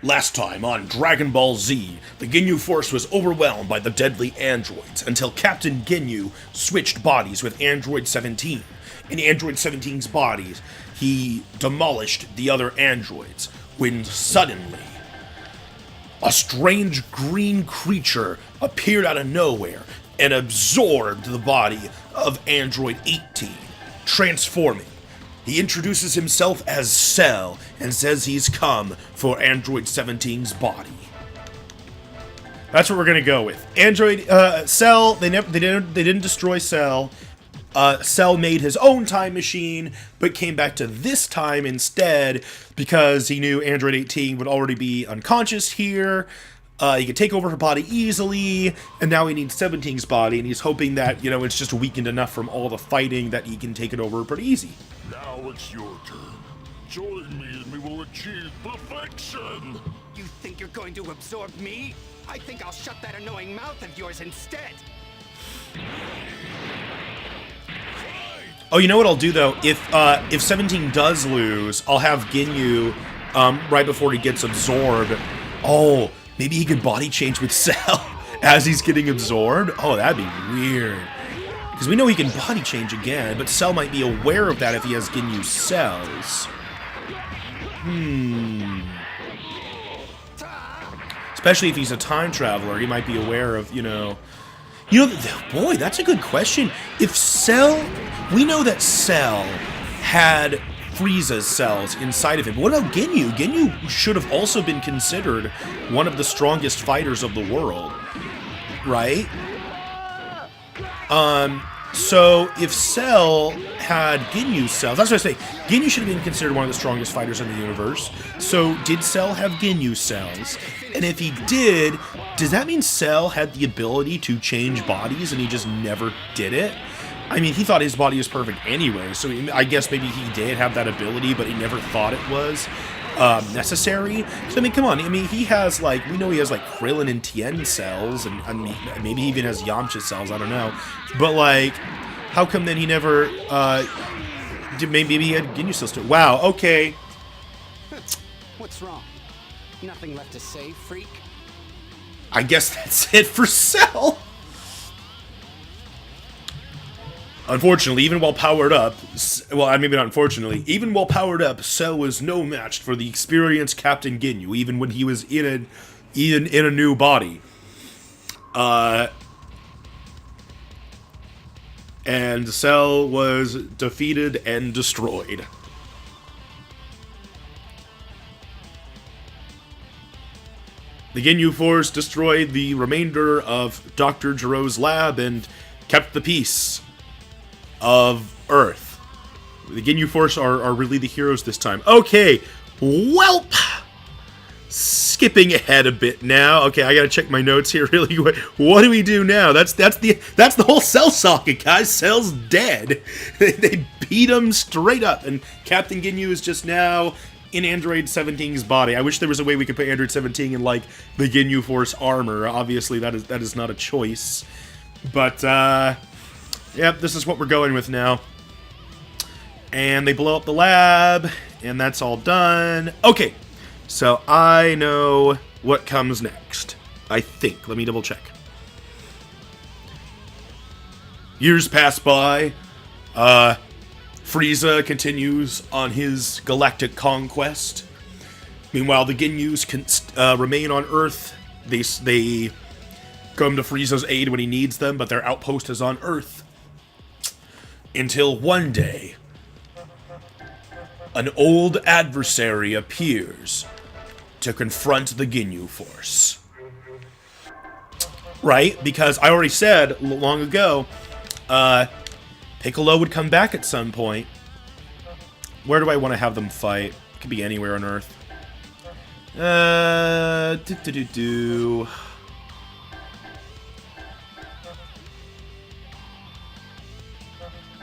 Last time on Dragon Ball Z, the Ginyu Force was overwhelmed by the deadly androids until Captain Ginyu switched bodies with Android 17. In Android 17's bodies, he demolished the other androids when suddenly a strange green creature appeared out of nowhere and absorbed the body of Android 18, transforming. He introduces himself as Cell and says he's come for Android 17's body. That's what we're gonna go with. Android Cell. They didn't destroy Cell. Cell made his own time machine, but came back to this time instead because he knew Android 18 would already be unconscious here. He could take over her body easily, and now he needs 17's body, and he's hoping that, it's just weakened enough from all the fighting that he can take it over pretty easy. Now it's your turn. Join me and we will achieve perfection! You think you're going to absorb me? I think I'll shut that annoying mouth of yours instead! Oh, you know what I'll do, though? If 17 does lose, I'll have Ginyu, right before he gets absorbed. Oh, maybe he could body change with Cell as he's getting absorbed? Oh, that'd be weird. Because we know he can body change again, but Cell might be aware of that if he has Ginyu cells. Especially if he's a time traveler, he might be aware of, boy, that's a good question. If Cell, we know that Cell had Frieza's cells inside of him. But what about Ginyu? Ginyu should have also been considered one of the strongest fighters of the world, right? So if Cell had Ginyu cells, that's what I say. Ginyu should have been considered one of the strongest fighters in the universe. So did Cell have Ginyu cells? And if he did, does that mean Cell had the ability to change bodies and he just never did it? I mean, he thought his body was perfect anyway, so I guess maybe he did have that ability, but he never thought it was necessary. So, I mean, come on. I mean, he has, we know he has, Krillin and Tien cells, and maybe he even has Yamcha cells, I don't know. But, how come then he never, maybe he had Ginyu cells too? Wow, okay. What's wrong? Nothing left to say, freak? I guess that's it for Cell. Unfortunately, even while powered up, well, maybe not unfortunately, even while powered up, Cell was no match for the experienced Captain Ginyu, even when he was in a new body. And Cell was defeated and destroyed. The Ginyu Force destroyed the remainder of Dr. Jiro's lab and kept the peace of Earth. The Ginyu Force are really the heroes this time. Okay, welp! Skipping ahead a bit now. Okay, I gotta check my notes here really quick. What do we do now? That's the whole Cell saga, guys. Cell's dead. They beat him straight up, and Captain Ginyu is just now in Android 17's body. I wish there was a way we could put Android 17 in, the Ginyu Force armor. Obviously, that is not a choice. But, yep, this is what we're going with now. And they blow up the lab, and that's all done. Okay, so I know what comes next. I think. Let me double check. Years pass by. Frieza continues on his galactic conquest. Meanwhile, the Ginyus remain on Earth. They come to Frieza's aid when he needs them, but their outpost is on Earth. Until one day, an old adversary appears to confront the Ginyu Force. Right? Because I already said long ago, Piccolo would come back at some point. Where do I want to have them fight? It could be anywhere on Earth.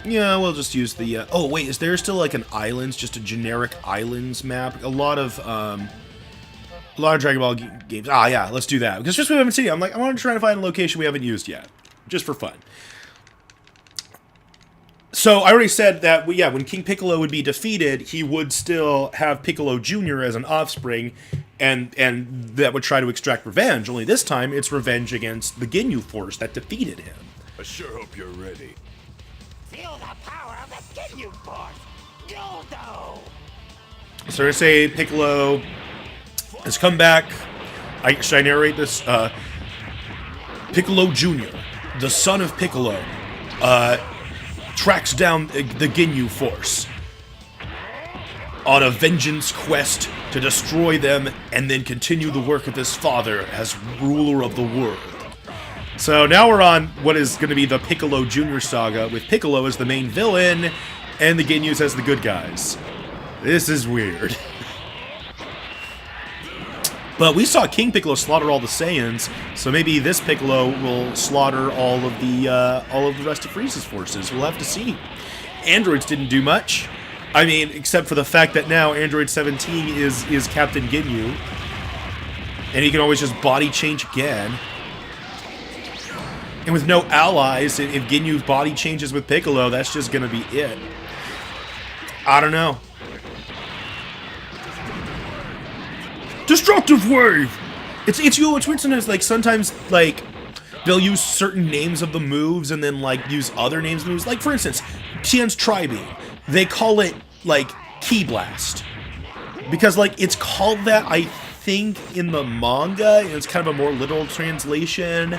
Yeah, we'll just use the, oh, wait, is there still, an islands, just a generic islands map? A lot of Dragon Ball games. Ah, yeah, let's do that. Because just we haven't seen it. I want to try to find a location we haven't used yet. Just for fun. So, I already said that, when King Piccolo would be defeated, he would still have Piccolo Jr. as an offspring, and that would try to extract revenge. Only this time, it's revenge against the Ginyu Force that defeated him. I sure hope you're ready. Feel the power of the Ginyu Force! Guldo! So I say Piccolo has come back. Should I narrate this? Piccolo Jr., the son of Piccolo, tracks down the Ginyu Force on a vengeance quest to destroy them and then continue the work of his father as ruler of the world. So now we're on what is going to be the Piccolo Jr. saga, with Piccolo as the main villain and the Ginyus as the good guys. This is weird. But we saw King Piccolo slaughter all the Saiyans, so maybe this Piccolo will slaughter all of the rest of Frieza's forces. We'll have to see. Androids didn't do much. I mean, except for the fact that now Android 17 is Captain Ginyu, and he can always just body change again. And with no allies, if Ginyu's body changes with Piccolo, that's just gonna be it. I don't know. Destructive Wave! It's weird sometimes, like, they'll use certain names of the moves and then, like, use other names of the moves. Like, for instance, Tien's Tri-Beam. They call it, like, Ki Blast. Because, like, it's called that, I think, in the manga, and it's kind of a more literal translation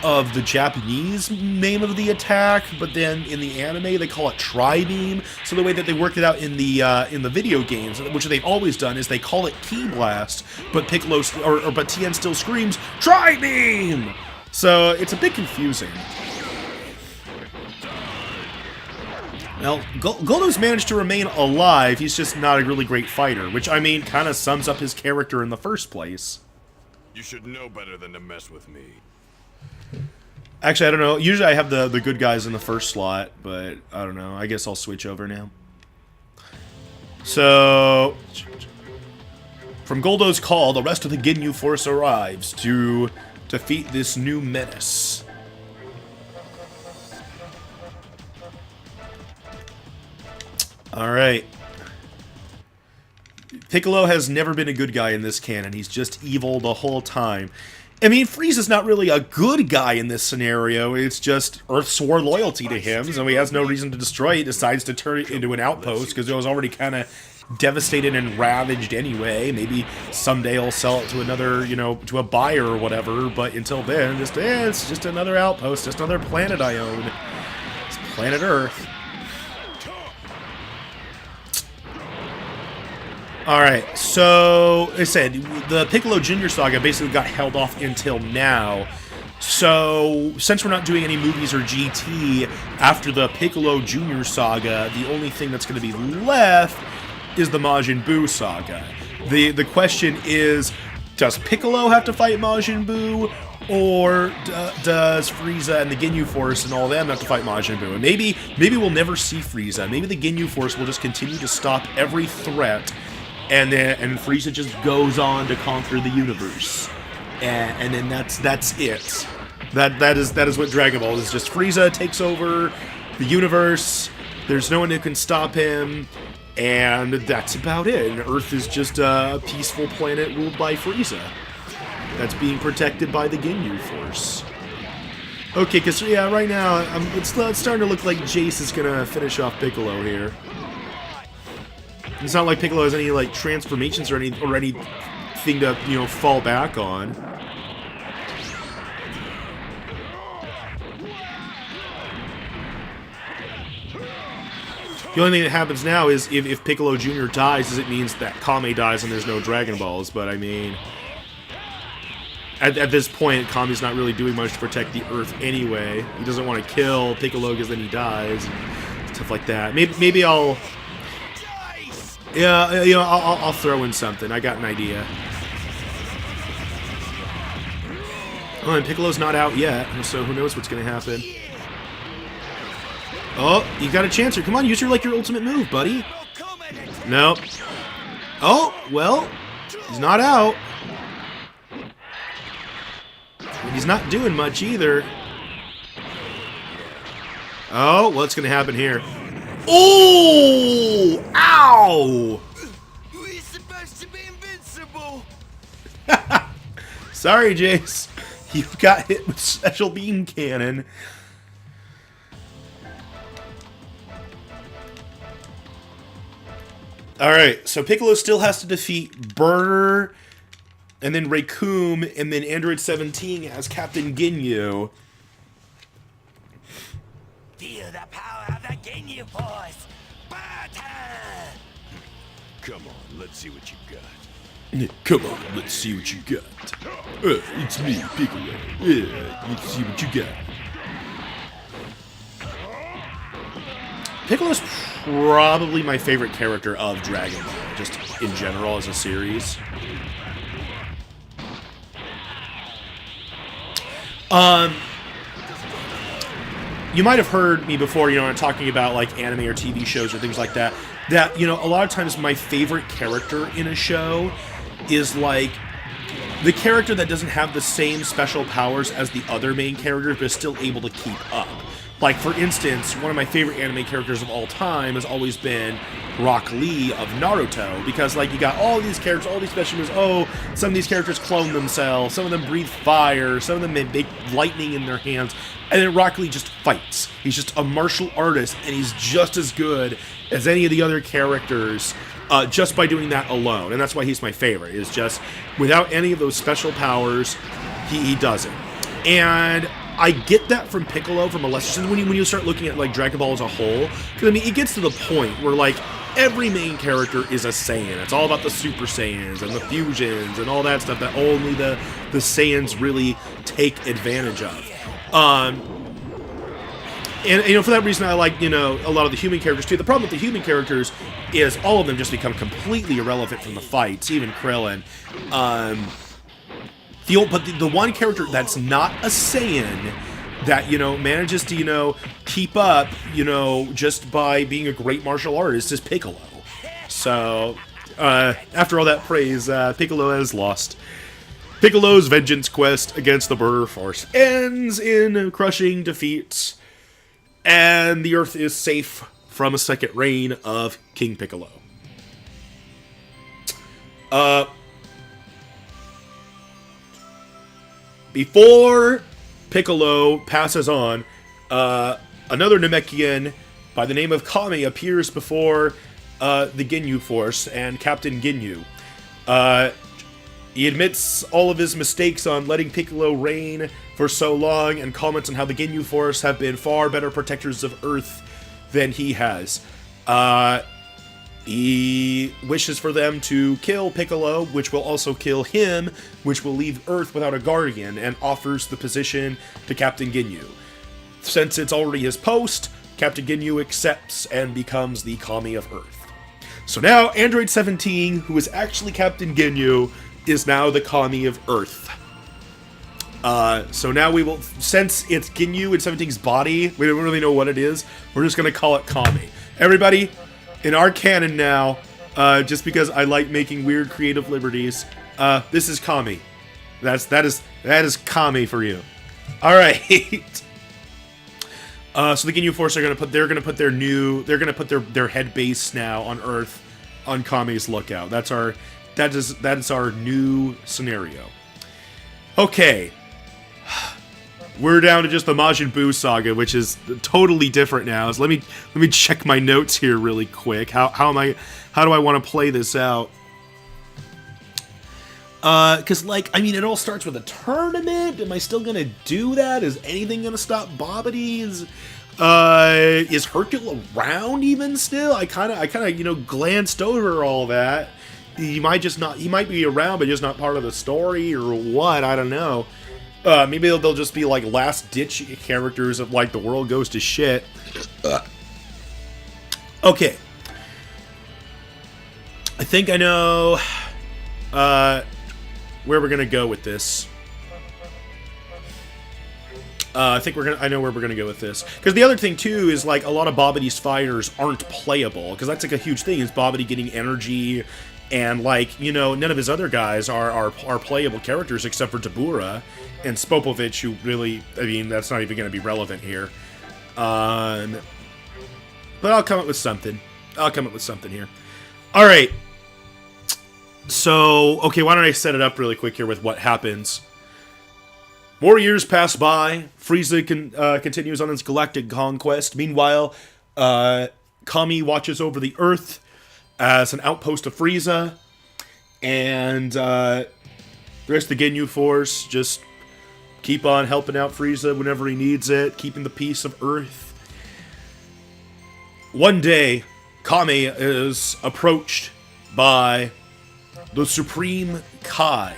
of the Japanese name of the attack, but then in the anime they call it Tri-Beam. So the way that they worked it out in the video games, which they've always done, is they call it Ki Blast, but Piccolo but Tien still screams Tri-Beam. So it's a bit confusing. Well, Goldo's managed to remain alive. He's just not a really great fighter, which, I mean, kind of sums up his character in the first place. You should know better than to mess with me. Actually, I don't know. Usually I have the good guys in the first slot, but I don't know. I guess I'll switch over now. So, from Goldo's call, the rest of the Ginyu Force arrives to defeat this new menace. Alright. Piccolo has never been a good guy in this canon. He's just evil the whole time. I mean, Frieza's not really a good guy in this scenario. It's just Earth swore loyalty to him, so he has no reason to destroy it. He decides to turn it into an outpost because it was already kind of devastated and ravaged anyway. Maybe someday he'll sell it to another, to a buyer or whatever. But until then, it's just another outpost, just another planet I own. It's planet Earth. Alright, so, I said, the Piccolo Jr. saga basically got held off until now. So, since we're not doing any movies or GT after the Piccolo Jr. saga, the only thing that's going to be left is the Majin Buu saga. The question is, does Piccolo have to fight Majin Buu, or does Frieza and the Ginyu Force and all of them have to fight Majin Buu? And maybe we'll never see Frieza. Maybe the Ginyu Force will just continue to stop every threat, and Frieza just goes on to conquer the universe, and then that's it. That is what Dragon Ball is. Just Frieza takes over the universe. There's no one who can stop him, and that's about it. And Earth is just a peaceful planet ruled by Frieza that's being protected by the Ginyu Force. Okay, because right now it's starting to look like Jace is gonna finish off Piccolo here. It's not like Piccolo has any, like, transformations or anything to, fall back on. The only thing that happens now is if Piccolo Jr. dies, it means that Kame dies and there's no Dragon Balls. But, I mean, at this point, Kame's not really doing much to protect the Earth anyway. He doesn't want to kill Piccolo because then he dies and stuff like that. Maybe I'll... Yeah, I'll throw in something. I got an idea. Oh, and Piccolo's not out yet, so who knows what's gonna happen. Oh, you got a chance here. Come on, use your ultimate move, buddy. Nope. Oh, well, he's not out. And he's not doing much either. Oh, what's gonna happen here? Oh! Ow! We're supposed to be invincible. Sorry, Jace. You got hit with special beam cannon. Alright, so Piccolo still has to defeat Burner, and then Raccoon, and then Android 17 as Captain Ginyu. Feel the power of the Ginyu Force! Battle! Come on, let's see what you got. Come on, let's see what you got. It's me, Piccolo. Let's see what you got. Piccolo's probably my favorite character of Dragon Ball, just in general as a series. You might have heard me before, you know, talking about like anime or TV shows or things like that. That, you know, a lot of times my favorite character in a show is like the character that doesn't have the same special powers as the other main characters, but is still able to keep up. Like, for instance, one of my favorite anime characters of all time has always been Rock Lee of Naruto, because, like, you got all these characters, all these special moves. Oh, some of these characters clone themselves, some of them breathe fire, some of them make lightning in their hands, and then Rock Lee just fights. He's just a martial artist, and he's just as good as any of the other characters just by doing that alone, and that's why he's my favorite, is just, without any of those special powers, he does it. And I get that from Piccolo, from a lesser sense, when you start looking at, like, Dragon Ball as a whole. Because, I mean, it gets to the point where, like, every main character is a Saiyan. It's all about the Super Saiyans and the fusions and all that stuff that only the Saiyans really take advantage of. And, you know, for that reason, I like, you know, a lot of the human characters, too. The problem with the human characters is all of them just become completely irrelevant from the fights, even Krillin. But the one character that's not a Saiyan that, you know, manages to, you know, keep up, you know, just by being a great martial artist is Piccolo. So, after all that praise, Piccolo has lost. Piccolo's vengeance quest against the Burner Force ends in crushing defeat, and the Earth is safe from a second reign of King Piccolo. Before Piccolo passes on, another Namekian by the name of Kami appears before the Ginyu Force and Captain Ginyu. He admits all of his mistakes on letting Piccolo reign for so long and comments on how the Ginyu Force have been far better protectors of Earth than he has. He wishes for them to kill Piccolo, which will also kill him, which will leave Earth without a guardian, and offers the position to Captain Ginyu. Since it's already his post, Captain Ginyu accepts and becomes the Kami of Earth. So now, Android 17, who is actually Captain Ginyu, is now the Kami of Earth. So now we will, since it's Ginyu in 17's body, we don't really know what it is, we're just going to call it Kami. Everybody, in our canon now, just because I like making weird creative liberties, this is Kami. That is Kami for you. All right. So the Ginyu Force are they're gonna put their head base now on Earth, on Kami's lookout. That is our new scenario. Okay. We're down to just the Majin Buu saga, which is totally different now. So let me check my notes here really quick. How do I want to play this out? Because, like, I mean, it all starts with a tournament. Am I still gonna do that? Is anything gonna stop Babidi? Is Hercule around even still? I kind of, you know, glanced over all that. He might be around, but just not part of the story, or what? I don't know. Maybe they'll just be like last-ditch characters of like the world goes to shit. Okay. I think I know where we're gonna go with this. I know where we're gonna go with this. Because the other thing too is like a lot of Babidi's fighters aren't playable. Because that's like a huge thing. Is Babidi getting energy, and like, you know, none of his other guys are playable characters except for Dabura and Spopovich, who really, I mean, that's not even gonna be relevant here. But I'll come up with something. Here. All right. So, okay, why don't I set it up really quick here with what happens More years pass by. Frieza continues on his galactic conquest. Meanwhile, Kami watches over the Earth as an outpost of Frieza, and the rest of the Ginyu Force just keep on helping out Frieza whenever he needs it, keeping the peace of Earth. One day, Kami is approached by the Supreme Kai,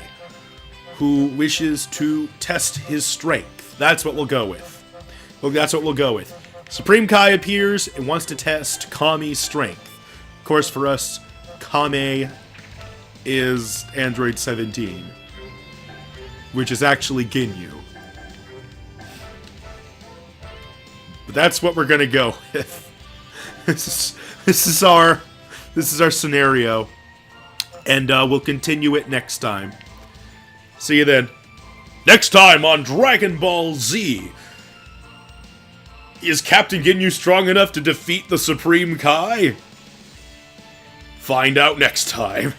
who wishes to test his strength. That's what we'll go with. Well, that's what we'll go with. Supreme Kai appears and wants to test Kami's strength. Of course, for us, Kami is Android 17, which is actually Ginyu. But that's what we're gonna go with. This is our scenario, and we'll continue it next time. See you then. Next time on Dragon Ball Z. Is Captain Ginyu strong enough to defeat the Supreme Kai? Find out next time.